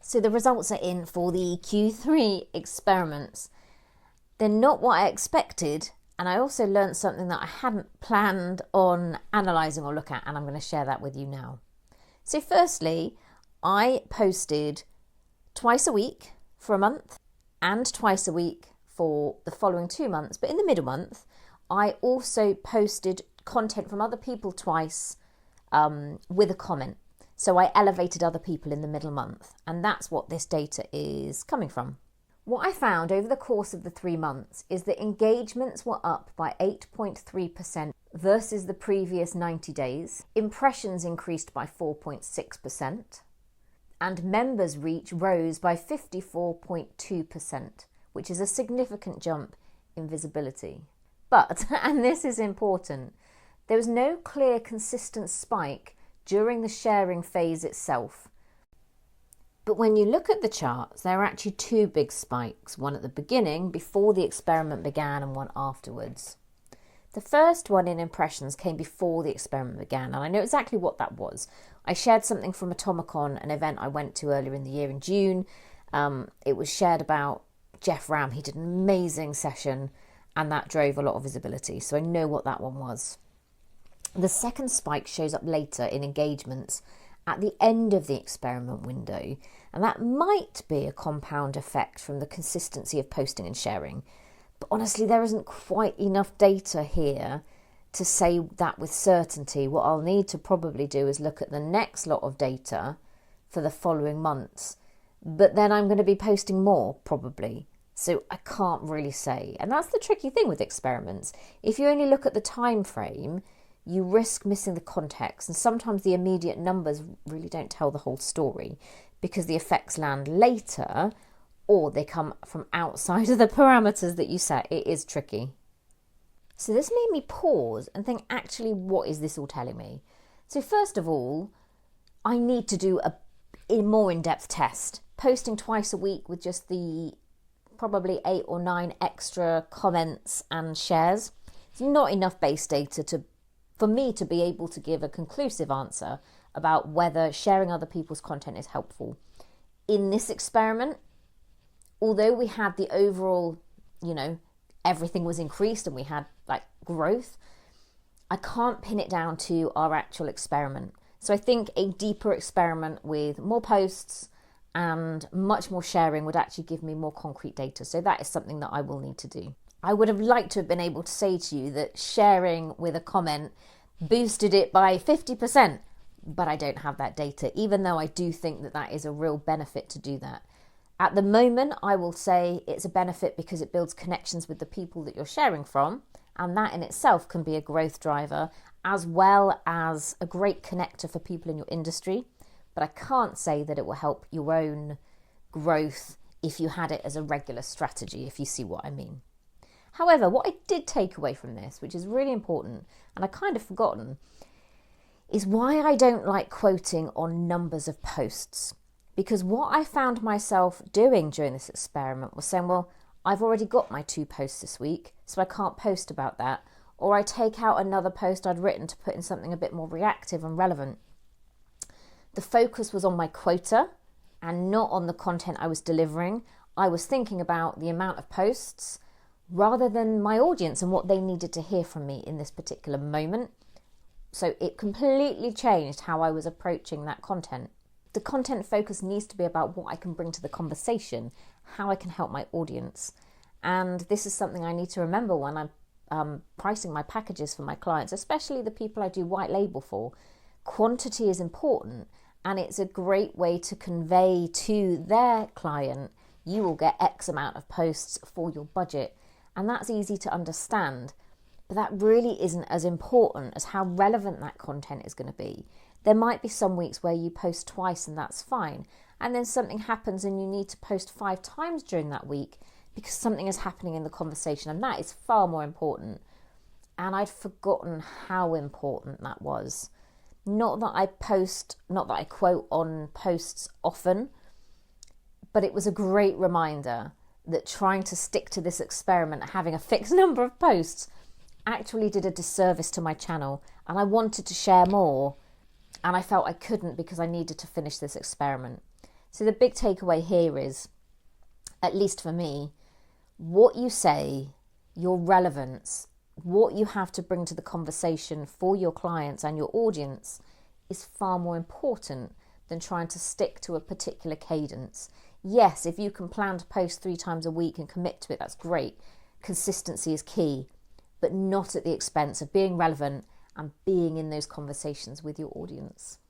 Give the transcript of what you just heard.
So the results are in for the Q3 experiments. They're not what I expected, and I also learned something that I hadn't planned on analysing or look at, and I'm going to share that with you now. So firstly, I posted twice a week for a month and twice a week for the following 2 months, but in the middle month, I also posted content from other people twice with a comment. So I elevated other people in the middle month, and that's what this data is coming from. What I found over the course of the 3 months is that engagements were up by 8.3% versus the previous 90 days. Impressions increased by 4.6%, and members' reach rose by 54.2%, which is a significant jump in visibility. But, and this is important, there was no clear, consistent spike during the sharing phase itself. But when you look at the charts, there are actually 2 big spikes, one at the beginning, before the experiment began, and one afterwards. The first one in impressions came before the experiment began, and I know exactly what that was. I shared something from Atomicon, an event I went to earlier in the year in June. It was shared about Jeff Ram. He did an amazing session, and that drove a lot of visibility, so I know what that one was. The second spike shows up later in engagements at the end of the experiment window, and that might be a compound effect from the consistency of posting and sharing. But honestly, there isn't quite enough data here to say that with certainty. What I'll need to probably do is look at the next lot of data for the following months, but then I'm going to be posting more probably. So I can't really say. And that's the tricky thing with experiments. If you only look at the time frame, you risk missing the context, and sometimes the immediate numbers really don't tell the whole story because the effects land later or they come from outside of the parameters that you set. It is tricky. So this made me pause and think, actually, what is this all telling me? So first of all, I need to do a more in-depth test. Posting twice a week with just the probably 8 or 9 extra comments and shares, it's not enough base data for me to be able to give a conclusive answer about whether sharing other people's content is helpful. In this experiment, although we had the overall, everything was increased and we had growth, I can't pin it down to our actual experiment. So I think a deeper experiment with more posts and much more sharing would actually give me more concrete data. So that is something that I will need to do. I would have liked to have been able to say to you that sharing with a comment boosted it by 50%, but I don't have that data, even though I do think that that is a real benefit to do that. At the moment, I will say it's a benefit because it builds connections with the people that you're sharing from, and that in itself can be a growth driver, as well as a great connector for people in your industry. But I can't say that it will help your own growth if you had it as a regular strategy, if you see what I mean. However, what I did take away from this, which is really important, and I kind of forgotten, is why I don't like quoting on numbers of posts. Because what I found myself doing during this experiment was saying, well, I've already got my 2 posts this week, so I can't post about that. Or I take out another post I'd written to put in something a bit more reactive and relevant. The focus was on my quota and not on the content I was delivering. I was thinking about the amount of posts rather than my audience and what they needed to hear from me in this particular moment. So it completely changed how I was approaching that content. The content focus needs to be about what I can bring to the conversation, how I can help my audience. And this is something I need to remember when I'm pricing my packages for my clients, especially the people I do white label for. Quantity is important, and it's a great way to convey to their client, you will get X amount of posts for your budget. And that's easy to understand, but that really isn't as important as how relevant that content is going to be. There might be some weeks where you post twice and that's fine, and then something happens and you need to post 5 times during that week because something is happening in the conversation, and that is far more important. And I'd forgotten how important that was. Not that I quote on posts often, but it was a great reminder that trying to stick to this experiment, having a fixed number of posts, actually did a disservice to my channel, and I wanted to share more, and I felt I couldn't because I needed to finish this experiment. So the big takeaway here is, at least for me, what you say, your relevance, what you have to bring to the conversation for your clients and your audience is far more important than trying to stick to a particular cadence. Yes, if you can plan to post 3 times a week and commit to it, that's great. Consistency is key, but not at the expense of being relevant and being in those conversations with your audience.